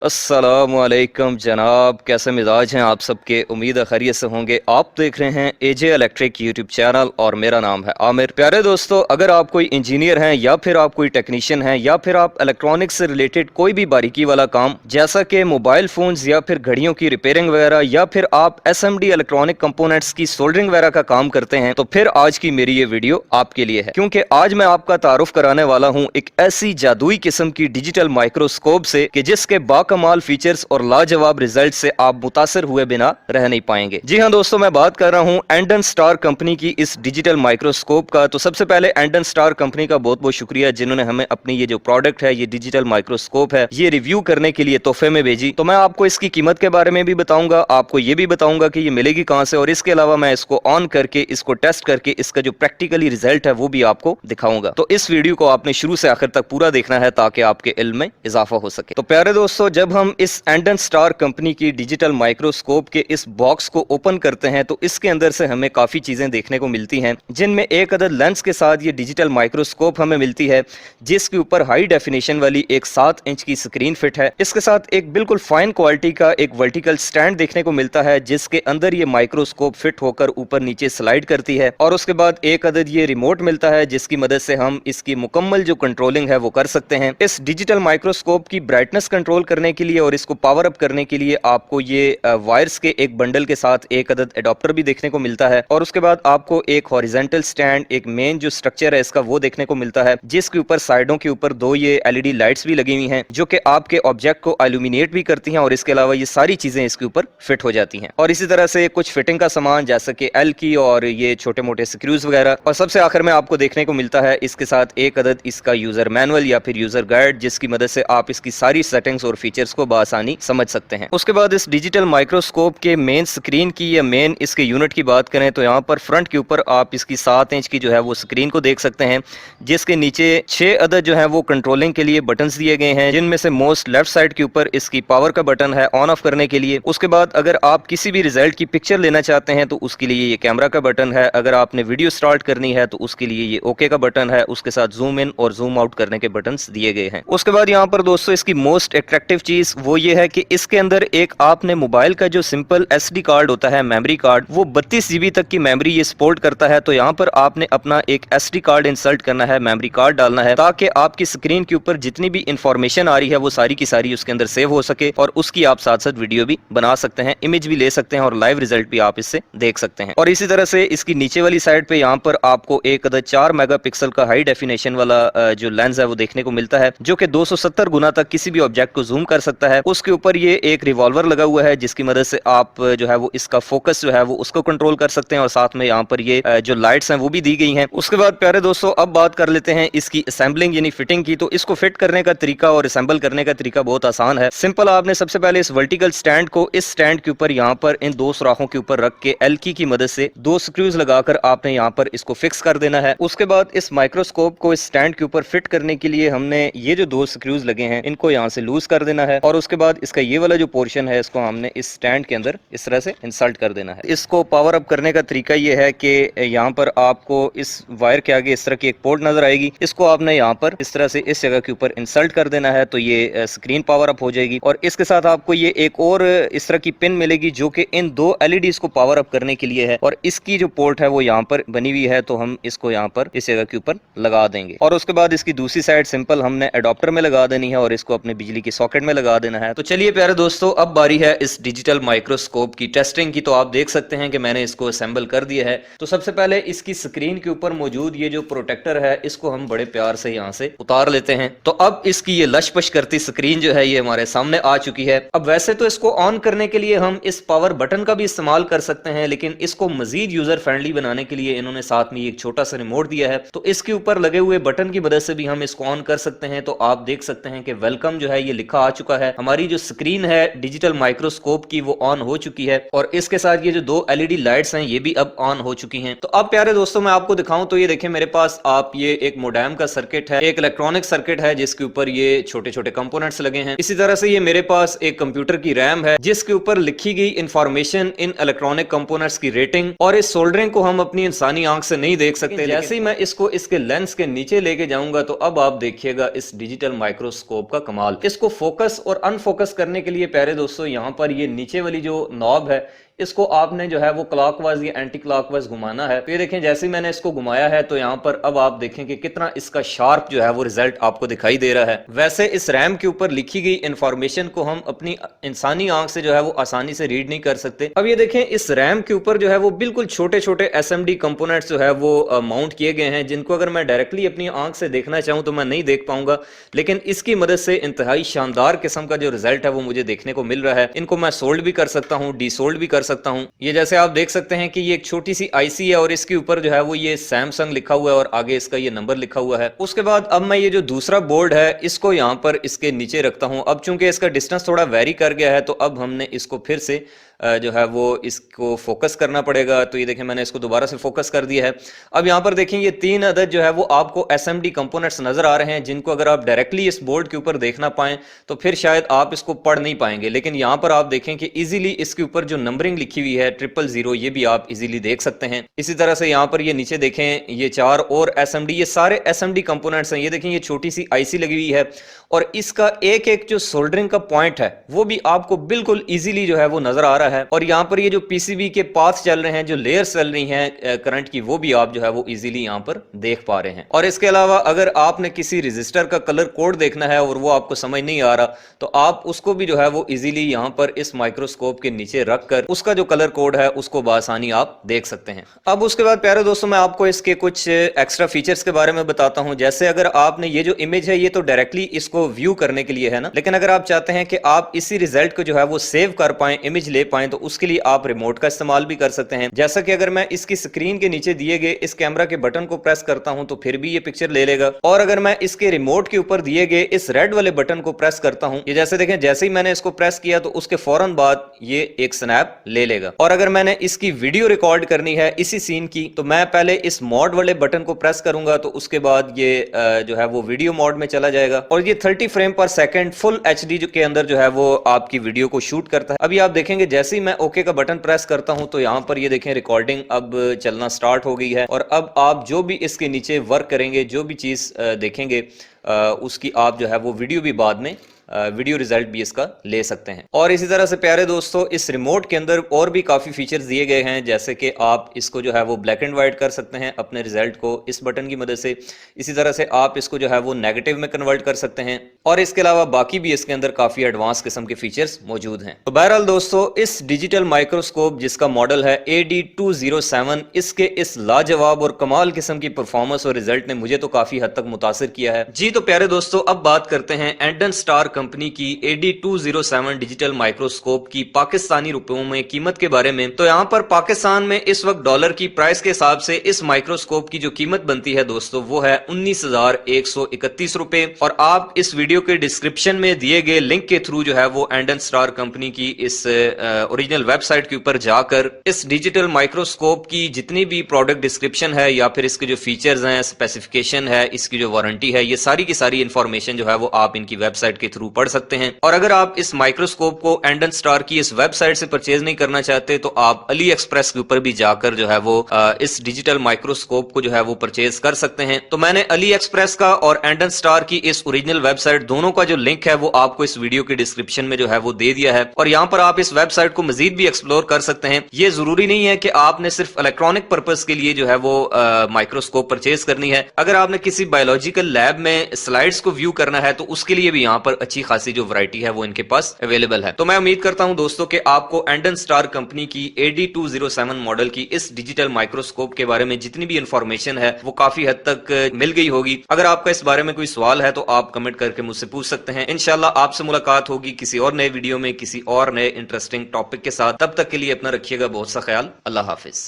अस्सलामुअलैकुम जनाब, कैसे मिजाज हैं आप सबके। उम्मीद है खैरियत से होंगे। आप देख रहे हैं एजे इलेक्ट्रिक यूट्यूब चैनल और मेरा नाम है आमिर। प्यारे दोस्तों, अगर आप कोई इंजीनियर हैं या फिर आप कोई टेक्नीशियन हैं या फिर आप इलेक्ट्रॉनिक्स से रिलेटेड कोई भी बारीकी वाला काम जैसा कि मोबाइल फोन्स या फिर घड़ियों की रिपेयरिंग वगैरह या फिर आप एसएमडी इलेक्ट्रॉनिक कंपोनेंट्स की सोल्डरिंग वगैरह का काम करते हैं तो फिर आज की मेरी ये वीडियो आपके लिए है, क्योंकि आज मैं आपका तारुफ कराने वाला हूँ एक ऐसी जादुई किस्म की डिजिटल माइक्रोस्कोप से कि जिसके कमाल फीचर्स और लाजवाब रिजल्ट से आप मुतासिर हुए बिना रह नहीं पाएंगे। जी हाँ दोस्तों, मैं बात कर रहा हूँ एंडन स्टार कंपनी की इस डिजिटल माइक्रोस्कोप का। तो सबसे पहले एंडन स्टार कंपनी का बहुत बहुत शुक्रिया जिन्होंने हमें अपनी ये जो प्रोडक्ट है, ये डिजिटल माइक्रोस्कोप है, ये रिव्यू करने के लिए तोहफे में भेजी। तो मैं आपको इसकी कीमत के बारे में भी बताऊंगा, आपको ये भी बताऊंगा कि ये मिलेगी कहाँ से, और इसके अलावा मैं इसको ऑन करके, इसको टेस्ट करके इसका जो प्रैक्टिकली रिजल्ट है वो भी आपको दिखाऊंगा। तो इस वीडियो को आपने शुरू से आखिर तक पूरा देखना है ताकि आपके इल्म में इजाफा हो सके। तो प्यारे दोस्तों, जब हम इस एंडन स्टार कंपनी की डिजिटल माइक्रोस्कोप के इस बॉक्स को ओपन करते हैं तो इसके अंदर से हमें काफी चीजें देखने को मिलती हैं, जिनमें एक अदद लेंस के साथ ये डिजिटल माइक्रोस्कोप हमें मिलती है, जिसके ऊपर हाई डेफिनेशन वाली एक 7 इंच की स्क्रीन फिट है। इसके साथ एक बिल्कुल फाइन क्वालिटी का एक वर्टिकल स्टैंड देखने को मिलता है, जिसके अंदर ये माइक्रोस्कोप फिट होकर ऊपर नीचे स्लाइड करती है। और उसके बाद एक अदद ये रिमोट मिलता है, जिसकी मदद से हम इसकी मुकम्मल जो कंट्रोलिंग है वो कर सकते हैं। इस डिजिटल माइक्रोस्कोप की ब्राइटनेस कंट्रोल करने के लिए और इसको पावर अप करने के लिए आपको ये वायर्स के एक बंडल के साथ एक अदद एडाप्टर भी देखने को मिलता है। और उसके बाद आपको एक हॉरिजॉन्टल स्टैंड, एक मेन जो स्ट्रक्चर है इसका वो देखने को मिलता है, जिसके ऊपर साइडों के ऊपर 2 ये एलईडी लाइट्स भी लगी हुई हैं, जो कि आपके ऑब्जेक्ट को इल्यूमिनेट भी करती हैं। और इसके अलावा ये सारी चीजें इसके ऊपर फिट हो जाती हैं। और इसी तरह से कुछ फिटिंग का सामान जैसे कि एल की और ये छोटे मोटे स्क्रूज वगैरह। और सबसे आखिर में आपको देखने को मिलता है इसके साथ एक अदद इसका यूजर मैनुअल या फिर यूजर गाइड, जिसकी मदद से आप इसकी सारी सेटिंग्स और फीचर्स को बआसानी समझ सकते हैं। उसके बाद इस डिजिटल माइक्रोस्कोप के मेन स्क्रीन की या मेन इसके यूनिट की बात करें तो यहाँ पर फ्रंट के ऊपर आप इसकी 7 इंच की जो है वो स्क्रीन को देख सकते हैं, जिसके नीचे 6 अदद जो है वो कंट्रोलिंग के लिए बटन्स दिए गए हैं, जिनमें से मोस्ट लेफ्ट साइड के ऊपर इसकी पावर का बटन है ऑन ऑफ करने के लिए। उसके बाद अगर आप किसी भी रिजल्ट की पिक्चर लेना चाहते हैं तो उसके लिए ये कैमरा का बटन है। अगर आपने वीडियो स्टार्ट करनी है तो उसके लिए ये ओके का बटन है। उसके साथ जूम इन और जूम आउट करने के बटन दिए गए हैं। उसके बाद यहाँ पर दोस्तों इसकी मोस्ट अट्रैक्टिव चीज वो ये है कि इसके अंदर एक आपने मोबाइल का जो सिंपल एसडी कार्ड होता है, मेमोरी कार्ड, वो 32 जीबी तक की मेमोरी ये सपोर्ट करता है। तो यहाँ पर आपने अपना एक एसडी कार्ड इंसर्ट करना है, मेमोरी कार्ड डालना है, ताकि आपकी स्क्रीन के ऊपर जितनी भी इंफॉर्मेशन आ रही है वो सारी की सारी उसके अंदर सेव हो सके और उसकी आप साथ साथ वीडियो भी बना सकते हैं, इमेज भी ले सकते हैं और लाइव रिजल्ट भी आप इससे देख सकते हैं। और इसी तरह से इसकी नीचे वाली साइड पे यहाँ पर आपको एक अदद 4 मेगापिक्सल का हाई डेफिनेशन वाला जो लेंस है वो देखने को मिलता है, जो कि 270 गुना तक किसी भी ऑब्जेक्ट को जूम कर सकता है। उसके ऊपर ये एक रिवॉल्वर लगा हुआ है, जिसकी मदद से आप जो है वो इसका फोकस जो है वो उसको कंट्रोल कर सकते हैं। और साथ में यहाँ पर ये जो लाइट्स हैं वो भी दी गई हैं। उसके बाद प्यारे दोस्तों अब बात कर लेते हैं इसकी असेंबलिंग यानी फिटिंग की। तो इसको फिट करने का तरीका और असेंबल करने का तरीका बहुत आसान है। सिंपल, आपने सबसे पहले इस वर्टिकल स्टैंड को इस स्टैंड के ऊपर यहाँ पर इन 2 सुराखों के ऊपर रख के एलकी की मदद से 2 स्क्रूज लगाकर आपने यहाँ पर इसको फिक्स कर देना है। उसके बाद इस माइक्रोस्कोप को इस स्टैंड के ऊपर फिट करने के लिए हमने ये जो 2 स्क्रूज लगे हैं इनको यहाँ से लूज कर देना है। और उसके बाद इसका ये वाला जो पोर्शन है इसको हमने इस स्टैंड के अंदर इस तरह से इंसर्ट कर देना है। इसको पावर अप करने का तरीका ये है कि यहाँ पर आपको इस वायर के आगे इस तरह की एक पोर्ट नजर आएगी, इसको आपने यहाँ पर इस तरह से इस जगह के ऊपर इंसर्ट कर देना है, तो ये स्क्रीन पावर अप हो जाएगी। और इसके साथ आपको ये एक और इस तरह की पिन मिलेगी जो कि इन 2 एलईडीज को पावर अप करने के लिए है। और इसकी जो पोर्ट है वो यहाँ पर बनी हुई है, तो हम इसको यहाँ पर इस जगह के ऊपर लगा देंगे। और उसके बाद इसकी दूसरी साइड सिंपल हमने एडाप्टर में लगा देनी है और इसको अपने बिजली की सॉकेट में लगा देना है। तो चलिए प्यारे दोस्तों, अब बारी है इस डिजिटल माइक्रोस्कोप की टेस्टिंग की। तो आप देख सकते हैं कि मैंने इसको असेंबल कर दिया है। तो सबसे पहले इसकी स्क्रीन के ऊपर मौजूद ये जो प्रोटेक्टर है इसको हम बड़े प्यार से यहाँ से उतार लेते हैं। तो अब इसकी ये लशपश करती स्क्रीन जो है ये हमारे सामने आ चुकी है। अब वैसे तो इसको ऑन करने के लिए हम इस पावर बटन का भी इस्तेमाल कर सकते हैं, लेकिन इसको मजीद यूजर फ्रेंडली बनाने के लिए इन्होंने साथ में एक छोटा सा रिमोट दिया है। तो इसके ऊपर लगे हुए बटन की मदद से भी हम इसको ऑन कर सकते हैं। तो आप देख सकते हैं कि वेलकम जो है ये लिखा आ चुका है। हमारी जो स्क्रीन है डिजिटल माइक्रोस्कोप की वो ऑन हो चुकी है और इसके साथ ये जो 2 एलईडी लाइट्स हैं ये भी अब ऑन हो चुकी हैं। तो अब प्यारे दोस्तों मैं आपको दिखाऊं तो ये देखें मेरे पास आप ये एक मोडेम का सर्किट है, एक इलेक्ट्रॉनिक सर्किट है जिसके ऊपर ये छोटे छोटे कंपोनेंट्स लगे हैं। इसी तरह से ये मेरे पास एक कंप्यूटर की रैम है जिसके ऊपर लिखी गई इंफॉर्मेशन, इन इलेक्ट्रॉनिक कंपोनेंट्स की रेटिंग। और इस सोल्डरिंग को हम अपनी इंसानी आंख से नहीं देख सकते, जैसे ही मैं इसको इसके लेंस के नीचे लेके जाऊंगा तो अब आप देखिएगा इस डिजिटल माइक्रोस्कोप का कमाल। इसको फोकस फोकस और अनफोकस करने के लिए प्यारे दोस्तों यहाँ पर ये नीचे वाली जो नॉब है इसको आपने जो है वो क्लॉकवाइज या एंटी क्लॉकवाइज घुमाना है। तो ये देखें जैसे ही मैंने इसको घुमाया है तो यहाँ पर अब आप देखें कि कितना इसका शार्प जो है वो रिजल्ट आपको दिखाई दे रहा है। वैसे इस रैम के ऊपर लिखी गई इंफॉर्मेशन को हम अपनी इंसानी आंख से जो है वो आसानी से रीड नहीं कर सकते। अब ये देखें इस रैम के ऊपर जो है वो बिल्कुल छोटे छोटे एसएमडी कंपोनेंट्स जो है वो माउंट किए गए हैं, जिनको अगर मैं डायरेक्टली अपनी आंख से देखना चाहूं तो मैं नहीं देख पाऊंगा, लेकिन इसकी मदद से इंतहाई शानदार किस्म का जो रिजल्ट है वो मुझे देखने को मिल रहा है। इनको मैं सोल्ड भी कर सकता हूं, डीसोल्ड भी कर सकता हूं। ये जैसे आप देख सकते हैं कि ये एक छोटी सी आईसी है और इसके ऊपर जो है वो ये सैमसंग लिखा हुआ है और आगे इसका ये नंबर लिखा हुआ है। उसके बाद अब मैं ये जो दूसरा बोर्ड है इसको यहाँ पर इसके नीचे रखता हूं। अब चूंकि इसका डिस्टेंस थोड़ा वेरी कर गया है तो अब हमने इसको फिर से जो है वो इसको फोकस करना पड़ेगा। तो ये देखें मैंने इसको दोबारा से फोकस कर दिया है। अब यहाँ पर देखें ये 3 अदद जो है वो आपको एसएमडी कंपोनेंट्स नजर आ रहे हैं, जिनको अगर आप डायरेक्टली इस बोर्ड के ऊपर देखना पाएं तो फिर शायद आप इसको पढ़ नहीं पाएंगे, लेकिन यहाँ पर आप देखें कि इजीली इसके ऊपर जो नंबरिंग लिखी हुई है 000 ये भी आप इजीली देख सकते हैं। इसी तरह से यहाँ पर ये नीचे देखें ये 4 और एसएमडी, ये सारे एसएमडी कंपोनेंट्स हैं। ये देखें ये छोटी सी आईसी लगी हुई है और इसका एक एक जो सोल्डरिंग का पॉइंट है वो भी आपको बिल्कुल इजीली जो है वो नजर आ रहा है। और यहाँ पर ये जो पीसीबी के पाथ चल रहे हैं, जो लेयर्स चल रही हैं करंट की, वो भी आप जो है वो इजीली यहाँ पर देख पा रहे हैं। और इसके अलावा अगर आपने किसी रजिस्टर का कलर कोड देखना है और वो आपको समझ नहीं आ रहा तो आप उसको भी जो है वो इजीली यहाँ पर इस माइक्रोस्कोप के नीचे रखकर उसका जो कलर कोड है उसको बआसानी आप देख सकते हैं। अब उसके बाद प्यारे दोस्तों मैं आपको इसके कुछ एक्स्ट्रा फीचर्स के बारे में बताता हूं। जैसे अगर आपने ये जो इमेज है ये तो डायरेक्टली इसको व्यू करने के लिए है ना, लेकिन अगर आप चाहते हैं कि आप इसी रिजल्ट को जो है वो सेव कर पाएं, इमेज ले पाएं, तो उसके लिए आप रिमोट का इस्तेमाल भी कर सकते हैं। जैसा कि अगर मैं इसकी स्क्रीन के नीचे दिए गए इस कैमरा के बटन को प्रेस करता हूं तो फिर भी ये पिक्चर ले लेगा, और अगर मैं इसके रिमोट के ऊपर दिए गए इस रेड वाले बटन को प्रेस करता हूं, ये जैसे देखें जैसे ही मैंने इसको प्रेस किया तो उसके फौरन बाद ये एक स्नैप ले लेगा। और अगर मैंने इसकी वीडियो रिकॉर्ड करनी है इसी सीन की तो मैं पहले इस मोड वाले बटन को प्रेस करूंगा तो उसके बाद ये जो है वो वीडियो मोड में चला जाएगा और ये 30 फ्रेम पर सेकंड फुल एचडी के अंदर जो है वो आपकी वीडियो को शूट करता है। अभी आप देखेंगे जैसे ही मैं ओके का बटन प्रेस करता हूं तो यहां पर ये देखें रिकॉर्डिंग अब चलना स्टार्ट हो गई है और अब आप जो भी इसके नीचे वर्क करेंगे, जो भी चीज देखेंगे उसकी आप जो है वो वीडियो भी बाद में वीडियो रिजल्ट भी इसका ले सकते हैं। और इसी तरह से प्यारे दोस्तों इस रिमोट के अंदर और भी काफ़ी फीचर्स दिए गए हैं, जैसे कि आप इसको जो है वो ब्लैक एंड वाइट कर सकते हैं अपने रिजल्ट को इस बटन की मदद से। इसी तरह से आप इसको जो है वो नेगेटिव में कन्वर्ट कर सकते हैं और इसके अलावा बाकी भी इसके अंदर काफ़ी एडवांस किस्म के फीचर्स मौजूद हैं। तो बहरहाल दोस्तों इस डिजिटल माइक्रोस्कोप जिसका मॉडल है AD207, इसके इस लाजवाब और कमाल किस्म की परफॉर्मेंस और रिजल्ट ने मुझे तो काफ़ी हद तक मुतासिर किया है। जी तो प्यारे दोस्तों अब बात करते हैं एंडन स्टार कंपनी की AD207 डिजिटल माइक्रोस्कोप की पाकिस्तानी रुपयों में कीमत के बारे में। तो यहाँ पर पाकिस्तान में इस वक्त डॉलर की प्राइस के हिसाब से इस माइक्रोस्कोप की जो कीमत बनती है दोस्तों वो है 19,131 रुपए। और आप इस वीडियो के डिस्क्रिप्शन में दिए गए लिंक के थ्रू जो है वो एंडन स्टार कंपनी की इस ओरिजिनल वेबसाइट के ऊपर जाकर इस डिजिटल माइक्रोस्कोप की जितनी भी प्रोडक्ट डिस्क्रिप्शन है या फिर इसके जो फीचर्स हैं, स्पेसिफिकेशन है, इसकी जो वारंटी है, ये सारी की सारी इंफॉर्मेशन जो है वो आप इनकी वेबसाइट के थ्रू पढ़ सकते हैं। और अगर आप इस माइक्रोस्कोप को एंडन स्टार की इस वेबसाइट से परचेज नहीं करना चाहते तो आप अली एक्सप्रेस के ऊपर भी जाकर जो है वो इस डिजिटल माइक्रोस्कोप को जो है वो परचेज कर सकते हैं। तो मैंने अली एक्सप्रेस का और एंडन स्टार की इस ओरिजिनल वेबसाइट दोनों का जो लिंक है वो आपको इस वीडियो के डिस्क्रिप्शन में जो है वो दे दिया है और यहाँ पर आप इस वेबसाइट को मजीद भी एक्सप्लोर कर सकते हैं। ये जरूरी नहीं है कि आपने सिर्फ इलेक्ट्रॉनिक पर्पज के लिए जो है वो माइक्रोस्कोप परचेज करनी है। अगर आपने किसी बायोलॉजिकल लैब में स्लाइड्स को व्यू करना है तो उसके लिए भी यहाँ पर अच्छी खासी जो वैरायटी है वो इनके पास अवेलेबल है। तो मैं उम्मीद करता हूं दोस्तों कि आपको एंडन स्टार कंपनी की AD207 मॉडल की इस डिजिटल माइक्रोस्कोप के बारे में जितनी भी इंफॉर्मेशन है वो काफी हद तक मिल गई होगी। अगर आपका इस बारे में कोई सवाल है तो आप कमेंट करके मुझसे पूछ सकते हैं। इंशाल्लाह आपसे मुलाकात होगी किसी और नए वीडियो में किसी और नए इंटरेस्टिंग टॉपिक के साथ। तब तक के लिए अपना रखिएगा बहुत सा ख्याल। अल्लाह हाफिज।